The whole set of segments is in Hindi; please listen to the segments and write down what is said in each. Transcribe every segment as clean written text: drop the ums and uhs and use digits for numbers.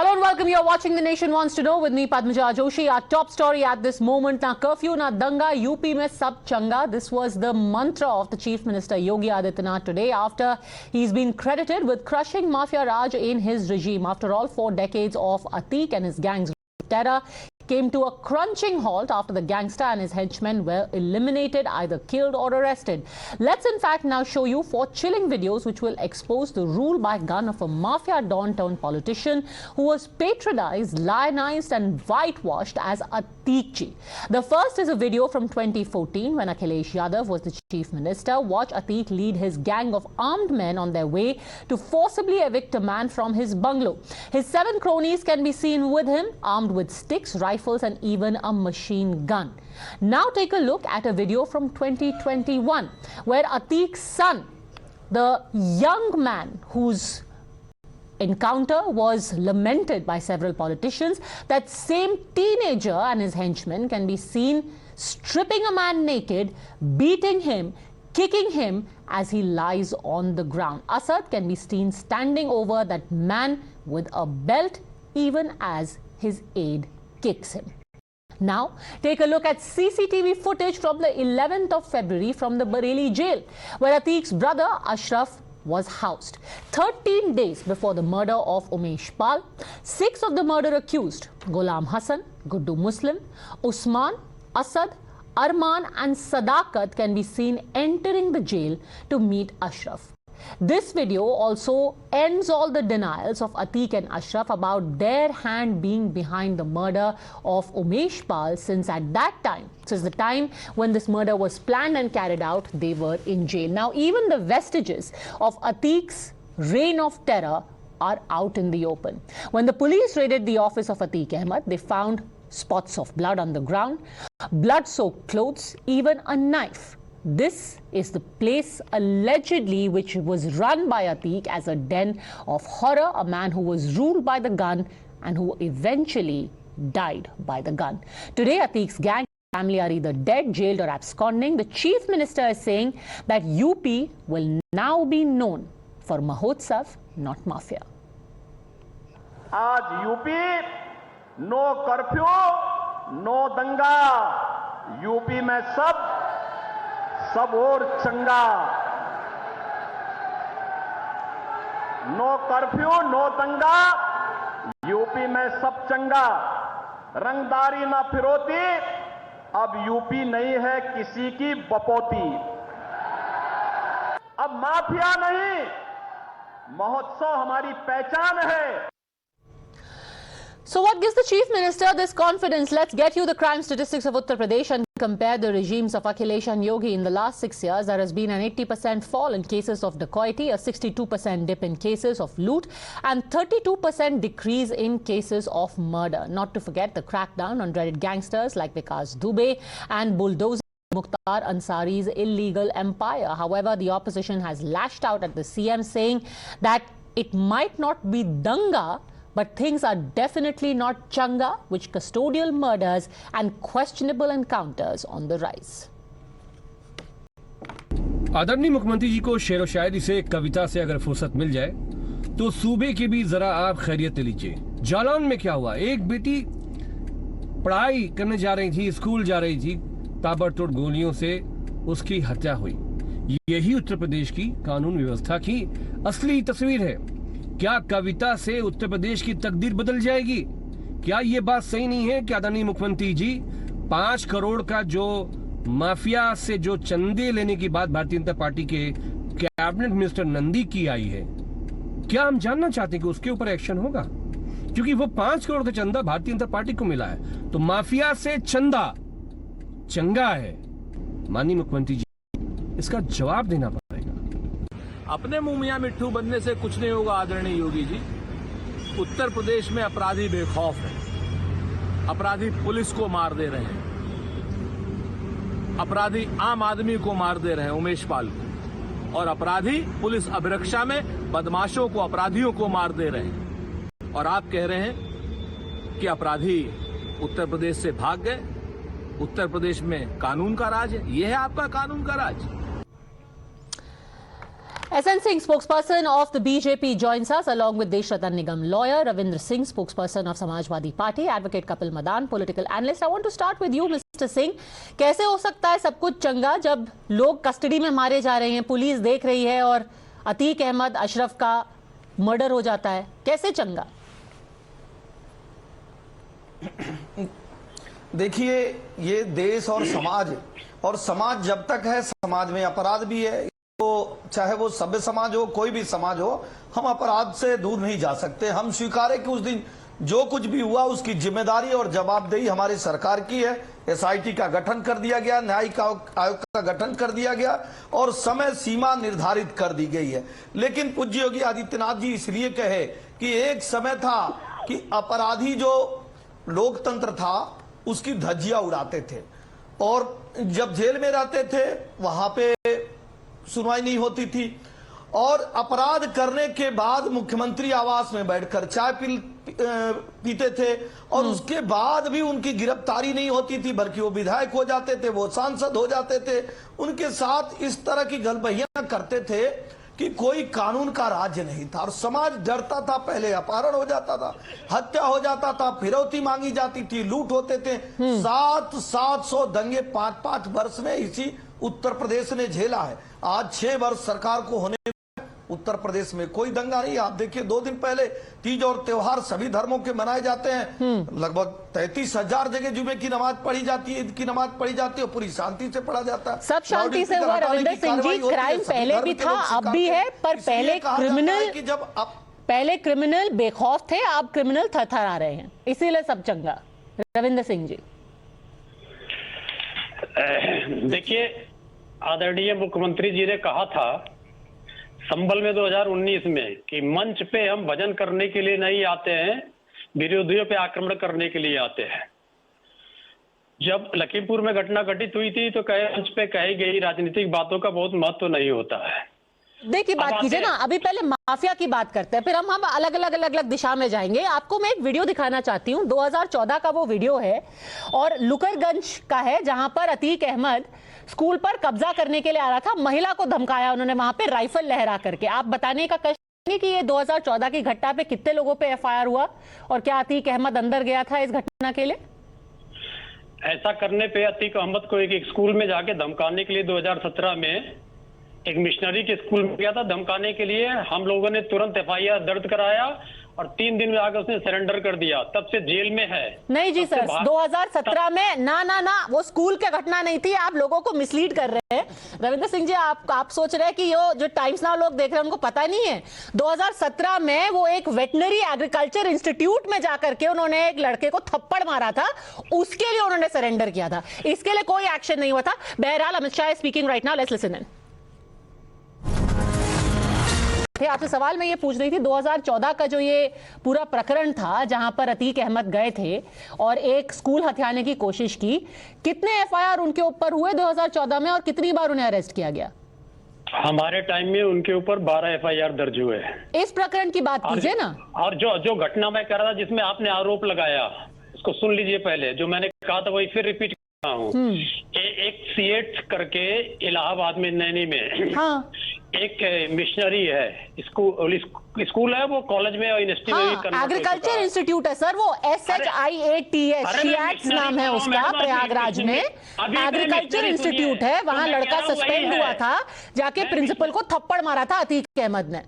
Hello and welcome. You're watching The Nation Wants to Know with me, Padmaja Joshi. Our top story at this moment, na curfew na danga, UP mein sab changa. This was the mantra of the Chief Minister Yogi Adityanath today after he's been credited with crushing Mafia Raj in his regime. After all, 4 decades of Atiq and his gang's terror came to a crunching halt after the gangster and his henchmen were eliminated, either killed or arrested. Let's in fact now show you 4 chilling videos which will expose the rule by gun of a mafia don turned politician who was patronized, lionized and whitewashed as Atiq. The first is a video from 2014 when Akhilesh Yadav was the chief minister. Watch Atiq lead his gang of armed men on their way to forcibly evict a man from his bungalow. His 7 cronies can be seen with him, armed with sticks, rifles and even a machine gun. Now take a look at a video from 2021 where Atiq's son, the young man whose encounter was lamented by several politicians, that same teenager and his henchmen can be seen stripping a man naked, beating him, kicking him as he lies on the ground. Asad can be seen standing over that man with a belt even as his aide kicks him. Now, take a look at CCTV footage from the 11th of February from the Bareilly jail, where Atiq's brother Ashraf was housed. 13 days before the murder of Umesh Pal, 6 of the murder accused, Ghulam Hassan, Guddu Muslim, Usman, Asad, Arman and Sadakat can be seen entering the jail to meet Ashraf. This video also ends all the denials of Atiq and Ashraf about their hand being behind the murder of Umesh Pal, since the time when this murder was planned and carried out, they were in jail. Now, even the vestiges of Atiq's reign of terror are out in the open. When the police raided the office of Atiq Ahmed, they found spots of blood on the ground, blood-soaked clothes, even a knife. This is the place allegedly which was run by Atiq as a den of horror, a man who was ruled by the gun and who eventually died by the gun. Today, Atiq's gang and family are either dead, jailed or absconding. The chief minister is saying that UP will now be known for Mahotsav, not mafia. आज यूपी नो कर्फ्यू नो दंगा, यूपी में सब और चंगा। नो कर्फ्यू नो दंगा, यूपी में सब चंगा। रंगदारी ना फिरौती, अब यूपी नहीं है किसी की बपौती। अब माफिया नहीं, महोत्सव हमारी पहचान है। So what gives the Chief Minister this confidence? Let's get you the crime statistics of Uttar Pradesh and compare the regimes of Akhilesh and Yogi. In the last 6 years, there has been an 80% fall in cases of dacoity, a 62% dip in cases of loot, and 32% decrease in cases of murder. Not to forget the crackdown on dreaded gangsters like Vikas Dubey and bulldozing Mukhtar Ansari's illegal empire. However, the opposition has lashed out at the CM, saying that it might not be danga, but things are definitely not changa, which custodial murders and questionable encounters on the rise. आदरणीय मुख्यमंत्री जी को शेर व शायरी से, कविता से अगर फुर्सत मिल जाए तो सूबे की भी जरा आप खैरियत लीजिए। जालौन में क्या हुआ? एक बेटी पढ़ाई करने जा रही थी, स्कूल जा रही थी, ताबड़तोड़ गोलियों से उसकी हत्या हुई। यही उत्तर प्रदेश की कानून व्यवस्था की असली तस्वीर है। क्या कविता से उत्तर प्रदेश की तकदीर बदल जाएगी? क्या ये बात सही नहीं है कि आदरणीय मुख्यमंत्री जी 5 करोड़ का जो माफिया से जो चंदे लेने की बात भारतीय जनता पार्टी के कैबिनेट मिनिस्टर नंदी की आई है, क्या हम जानना चाहते हैं कि उसके ऊपर एक्शन होगा? क्योंकि वो 5 करोड़ का चंदा भारतीय जनता पार्टी को मिला है, तो माफिया से चंदा चंगा है। माननीय मुख्यमंत्री जी, इसका जवाब देना पड़ेगा। अपने मुंह मियां मिट्ठू बनने से कुछ नहीं होगा आदरणीय योगी जी। उत्तर प्रदेश में अपराधी बेखौफ है, अपराधी पुलिस को मार दे रहे हैं, अपराधी आम आदमी को मार दे रहे हैं, उमेश पाल को, और अपराधी पुलिस अभिरक्षा में बदमाशों को, अपराधियों को मार दे रहे हैं। और आप कह रहे हैं कि अपराधी उत्तर प्रदेश से भाग गए, उत्तर प्रदेश में कानून का राज है। यह है आपका कानून का राज। SN Singh, spokesperson of the BJP, joins us along with Deshratan Nigam, lawyer, Ravindra Singh, spokesperson of Samajwadi Party, advocate Kapil Madan, political analyst. I want to start with you, Mr. Singh. कैसे हो सकता है सब कुछ चंगा जब लोग कस्टडी में मारे जा रहे हैं, पुलिस देख रही है और अतीक अहमद अशरफ का मर्डर हो जाता है? कैसे चंगा? देखिए, ये देश और समाज जब तक है, समाज में अपराध भी है। तो चाहे वो सभ्य समाज हो, कोई भी समाज हो, हम अपराध से दूर नहीं जा सकते। हम स्वीकार है कि उस दिन जो कुछ भी हुआ उसकी जिम्मेदारी और जवाबदेही हमारी सरकार की है। SIT का गठन कर दिया गया, न्यायिक आयोग का गठन कर दिया गया और समय सीमा निर्धारित कर दी गई है। लेकिन पूज्य योगी आदित्यनाथ जी इसलिए कहे कि एक समय था कि अपराधी जो लोकतंत्र था उसकी धज्जियां उड़ाते थे और जब जेल में रहते थे वहां पे सुनवाई नहीं होती थी और अपराध करने के बाद मुख्यमंत्री आवास में बैठकर चाय पीते थे और उसके बाद भी उनकी गिरफ्तारी नहीं होती थी, बल्कि वो विधायक हो जाते थे, वो सांसद हो जाते थे। उनके साथ इस तरह की गलबहियां करते थे कि कोई कानून का राज्य नहीं था और समाज डरता था। पहले अपहरण हो जाता था, हत्या हो जाता था, फिरौती मांगी जाती थी, लूट होते थे। 700 दंगे 5-5 वर्ष में इसी उत्तर प्रदेश ने झेला है। आज 6 वर्ष सरकार को होने उत्तर प्रदेश में कोई दंगा नहीं। आप देखिए, 2 दिन पहले तीज और त्योहार सभी धर्मों के मनाए जाते हैं। लगभग 33,000 जगह जुमे की नमाज पढ़ी जाती है, ईद की नमाज पढ़ी जाती है, पूरी शांति से पढ़ा जाता है। सब शांति से हुआ रविंदर सिंह जी। क्राइम पहले भी था, अब भी है, पर पहले क्रिमिनल बेखौफ थे, अब क्रिमिनल थरथरा रहे हैं, इसीलिए सब चंगा। रविंदर सिंह जी, देखिए, आदरणीय मुख्यमंत्री जी ने कहा था संबल में 2019 में कि मंच पे हम भजन करने के लिए नहीं आते हैं, विरोधियों पे आक्रमण करने के लिए आते हैं। जब लखीमपुर में घटना घटित हुई थी तो कहे मंच पे कही गई राजनीतिक बातों का बहुत महत्व नहीं होता है। देखिए, बात कीजिए ना, अभी पहले माफिया की बात करते हैं, फिर हम अलग दिशा में जाएंगे। आपको मैं एक वीडियो दिखाना चाहती हूँ, 2014 का वो वीडियो है और लुकरगंज का है, जहां पर अतीक अहमद स्कूल पर कब्जा करने के लिए आ रहा था। महिला को धमकाया उन्होंने वहां पे राइफल लहरा करके। आप बताने का कष्ट करेंगे कि ये 2014 की घटना पे कितने लोगों पे FIR हुआ और क्या अतीक अहमद अंदर गया था इस घटना के लिए? ऐसा करने पे अतीक अहमद को एक स्कूल में जाके धमकाने के लिए 2017 में एक मिशनरी के स्कूल में गया था धमकाने के लिए। हम लोगों ने तुरंत FIR दर्ज कराया और 3 दिन में आकर उसने सरेंडर कर दिया। तब से जेल में है। नहीं जी सर, 2017 में ना वो स्कूल की घटना नहीं थी। आप लोगों को मिसलीड कर रहे हैं। रविंद्र सिंह जी, आप सोच रहे हैं कि जो टाइम्स नाउ लोग देख रहे हैं उनको पता नहीं है। 2017 में वो एक वेटनरी एग्रीकल्चर इंस्टीट्यूट में जाकर के उन्होंने एक लड़के को थप्पड़ मारा था, उसके लिए उन्होंने सरेंडर किया था। इसके लिए कोई एक्शन नहीं हुआ था। बहरहाल, Amit Shah speaking right now, let's listen in. आपसे सवाल मैं ये पूछ रही थी, 2014 का जो ये पूरा प्रकरण था जहां पर अतीक अहमद गए थे और एक स्कूल हथियाने की कोशिश की, कितने FIR उनके ऊपर हुए 2014 में और कितनी बार उन्हें अरेस्ट किया गया? हमारे टाइम में उनके ऊपर 12 FIR दर्ज हुए। इस प्रकरण की बात कीजिए ना। और जो घटना मैं कह रहा था जिसमें आपने आरोप लगाया, उसको सुन लीजिए पहले। जो मैंने कहा था वही फिर रिपीट कर रहा हूँ। एक C8 करके इलाहाबाद में नैनी में एक मिशनरी है, स्कूल है, वो कॉलेज में और यूनिवर्सिटी में भी एग्रीकल्चर इंस्टीट्यूट है सर, वो SHIATS नाम है उसका, प्रयागराज में एग्रीकल्चर इंस्टीट्यूट है। वहां लड़का सस्पेंड हुआ था, जाके प्रिंसिपल को थप्पड़ मारा था अतीक अहमद ने।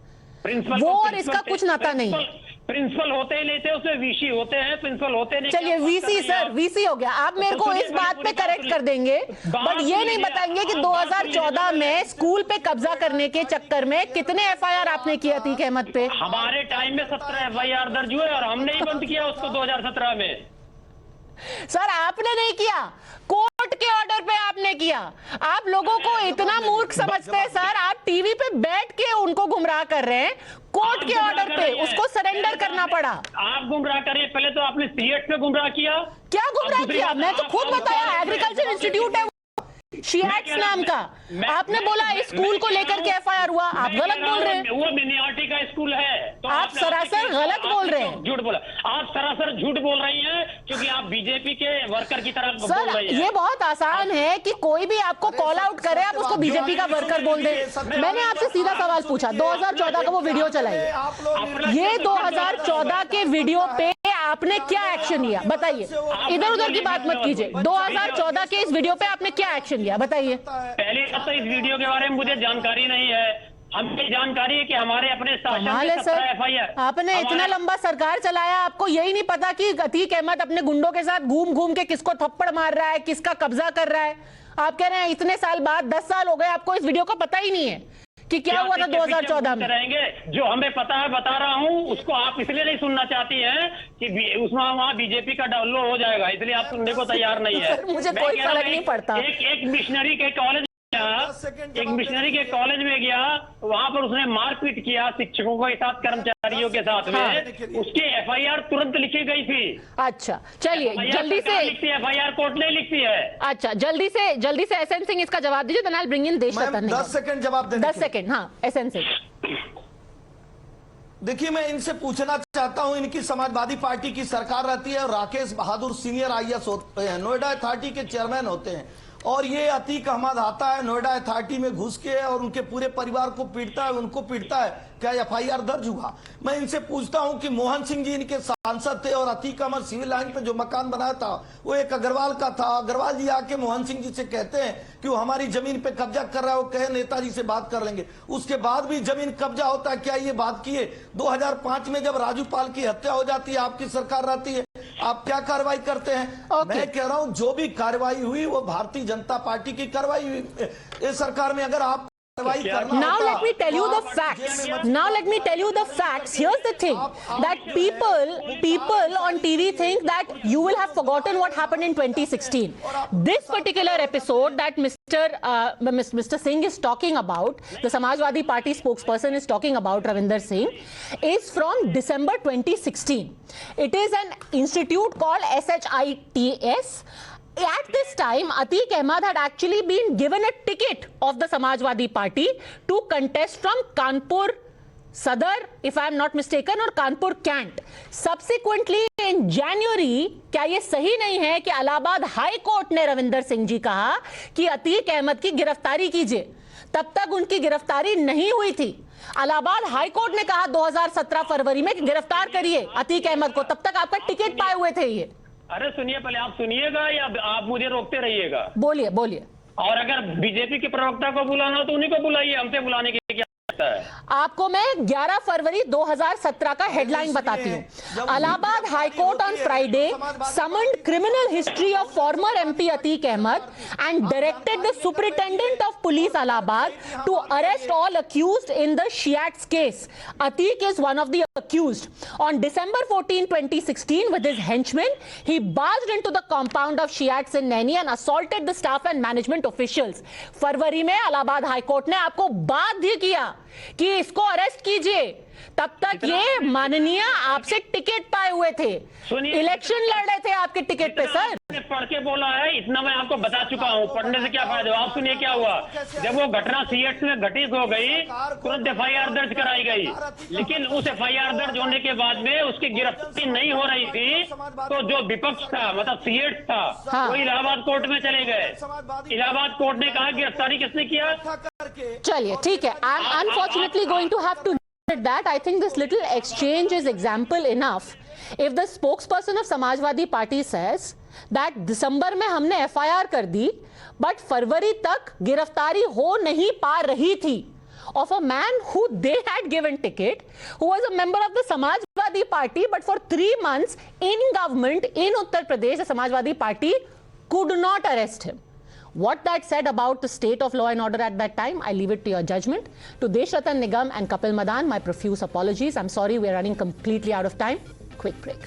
वो और इसका कुछ नाता नहीं है। प्रिंसिपल होते ही नहीं थे, उसमें VC होते हैं, प्रिंसिपल होते नहीं। चलिए, VC सर, VC हो गया। आप मेरे को इस बात पे करेक्ट कर देंगे, बट ये नहीं बताएंगे कि 2014 में स्कूल पे कब्जा करने के चक्कर में कितने FIR आपने किया अतीक अहमद पे? हमारे टाइम में 17 FIR दर्ज हुए और हमने ही बंद किया उसको 2017 में। सर, आपने नहीं किया, कोर्ट के ऑर्डर पे आपने किया। आप लोगों को इतना मूर्ख समझते हैं सर, आप टीवी पे बैठ के उनको गुमराह कर रहे हैं। कोर्ट के ऑर्डर पे उसको सरेंडर करना पड़ा। आप गुमराह करिए, पहले तो आपने C8 पे गुमराह किया। क्या गुमराह किया? मैं तो खुद बताया, एग्रीकल्चर इंस्टीट्यूट है। शियाट्स नाम का। आपने बोला स्कूल को लेकर के एफआईआर हुआ, आप गलत बोल रहे हैं। वो मिनियारिटी का स्कूल है, तो आप सरासर गलत बोल रहे हैं। झूठ बोला, आप सरासर झूठ बोल रही हैं, क्योंकि आप बीजेपी के वर्कर की तरह बोल सर, रही हैं। ये बहुत आसान है कि कोई भी आपको कॉल आउट करे, आप उसको बीजेपी का वर्कर बोल दे। मैंने आपसे सीधा सवाल पूछा, 2014 का वो वीडियो चलाइए, ये 2014 के वीडियो पे आपने क्या एक्शन लिया बताइए। इधर उधर की बात मत कीजिए, 2014 के इस वीडियो पे आपने क्या एक्शन लिया बताइए। पहली बात तो इस वीडियो के बारे में मुझे जानकारी नहीं है। हमें जानकारी है कि हमारे अपने शासन कमाल है में सर, 17 एफआईआर। आपने इतना लंबा सरकार चलाया, आपको यही नहीं पता कि अतीक अहमद अपने गुंडों के साथ घूम घूम के किसको थप्पड़ मार रहा है, किसका कब्जा कर रहा है। आप कह रहे हैं इतने साल बाद, 10 साल हो गए, आपको इस वीडियो का पता ही नहीं है कि क्या हुआ था 2014 में। रहेंगे जो हमें पता है बता रहा हूं, उसको आप इसलिए नहीं सुनना चाहती हैं कि उसमें वहां बीजेपी का डाउनलोड हो जाएगा, इसलिए आप सुनने को तैयार नहीं है। मुझे कोई फर्क नहीं पड़ता। एक मिशनरी के कॉलेज में गया, वहां पर उसने मारपीट किया शिक्षकों के साथ, कर्मचारियों के साथ में, उसकी एफआईआर तुरंत लिखी गई थी। अच्छा चलिए, जल्दी से एफआईआर कोर्ट नहीं लिखती है। अच्छा जल्दी से एसएन सिंह इसका जवाब दीजिए, then I will bring in Desh Ratan. 10 second जवाब देने 10 सेकंड, हाँ एसएन सिंह। देखिए, मैं इनसे पूछना चाहता हूं, इनकी समाजवादी पार्टी की सरकार रहती है और राकेश बहादुर सीनियर आईएएस होते हैं, नोएडा अथॉरिटी के चेयरमैन होते हैं, और ये अतीक अहमद आता है नोएडा अथॉरिटी में घुस के और उनके पूरे परिवार को पीटता है, उनको पीटता है। क्या एफआईआर दर्ज हुआ? मैं इनसे पूछता हूं कि मोहन सिंह जी इनके सांसद थे और अतीक अहमद सिविल लाइन पे जो मकान बनाया था वो एक अग्रवाल का था। अग्रवाल जी आके मोहन सिंह जी से कहते हैं कि वो हमारी जमीन पे कब्जा कर रहा है, वो कहे नेताजी से बात कर लेंगे। उसके बाद भी जमीन कब्जा होता है, क्या ये बात किए? 2005 में जब राजू पाल की हत्या हो जाती है, आपकी सरकार रहती है, आप क्या कार्रवाई करते हैं? मैं कह रहा हूं जो भी कार्रवाई हुई वो भारतीय जनता पार्टी की कार्रवाई हुई। इस सरकार में अगर आप Now let me tell you the facts. Now let me tell you the facts. Here's the thing, that people on TV think that you will have forgotten what happened in 2016. This particular episode that Mr. Singh is talking about, the Samajwadi Party spokesperson is talking about, Ravinder Singh, is from December 2016. It is an institute called SHITS. At this time, Atiq Ahmad had actually been given a ticket of the Samajwadi Party to contest from Kanpur Sadar, if I am not mistaken, और Kanpur Cantt. Subsequently in January, क्या ये सही नहीं है कि इलाहाबाद हाई कोर्ट ने रविंदर सिंह जी कहा कि अतीक अहमद की गिरफ्तारी कीजिए, तब तक उनकी गिरफ्तारी नहीं हुई थी। इलाहाबाद हाई कोर्ट ने कहा 2017 फरवरी में कि गिरफ्तार करिए अतीक अहमद को, तब तक आपका टिकट पाए हुए थे ये। अरे सुनिए, पहले आप सुनिएगा या आप मुझे रोकते रहिएगा? बोलिए बोलिए। और अगर बीजेपी के प्रवक्ता को बुलाना हो तो उन्हीं को बुलाइए, हमसे बुलाने के क्या है? आपको मैं 11 फरवरी 2017 का हेडलाइन बताती हूँ। Allahabad High Court on Friday summoned criminal history of former MP Atiq Ahmed and directed the superintendent of police Allahabad to arrest all accused in the SHIATS case. Atiq is one of the accused. On December 14, 2016, with his henchmen, he barged into the compound of Shiites in Naini and assaulted the staff and management officials. फरवरी में इलाहाबाद हाई कोर्ट ने आपको बाध्य किया कि इसको अरेस्ट कीजिए, तब तक ये माननीय आपसे टिकट पाए हुए थे, इलेक्शन लड़ रहे थे आपके टिकट पे। सर पढ़ के बोला है, इतना मैं आपको बता चुका हूँ, पढ़ने से क्या फायदा? आप सुनिए क्या हुआ। जब वो घटना सीएट्स में घटित हो गई, तुरंत एफआईआर दर्ज कराई गई, लेकिन उस एफआईआर दर्ज होने के बाद में उसकी गिरफ्तारी नहीं हो रही थी, तो जो विपक्ष था, मतलब सीएट्स था, वो इलाहाबाद कोर्ट में चले गए। इलाहाबाद कोर्ट ने कहा गिरफ्तारी किसने किया? चलिए ठीक है, I am unfortunately going to have to that. I think this little exchange is example enough. If the spokesperson of Samajwadi Party says that दिसंबर में हमने एफआईआर कर दी, बट फरवरी तक गिरफ्तारी हो नहीं पा रही थी of a man who they had given ticket, who was a member of the Samajwadi Party, but for 3 months in government in Uttar Pradesh, the Samajwadi Party could not arrest him. What that said about the state of law and order at that time, I leave it to your judgment. To Desh Ratan Nigam and Kapil Madan, my profuse apologies. I'm sorry, we are running completely out of time. Quick break.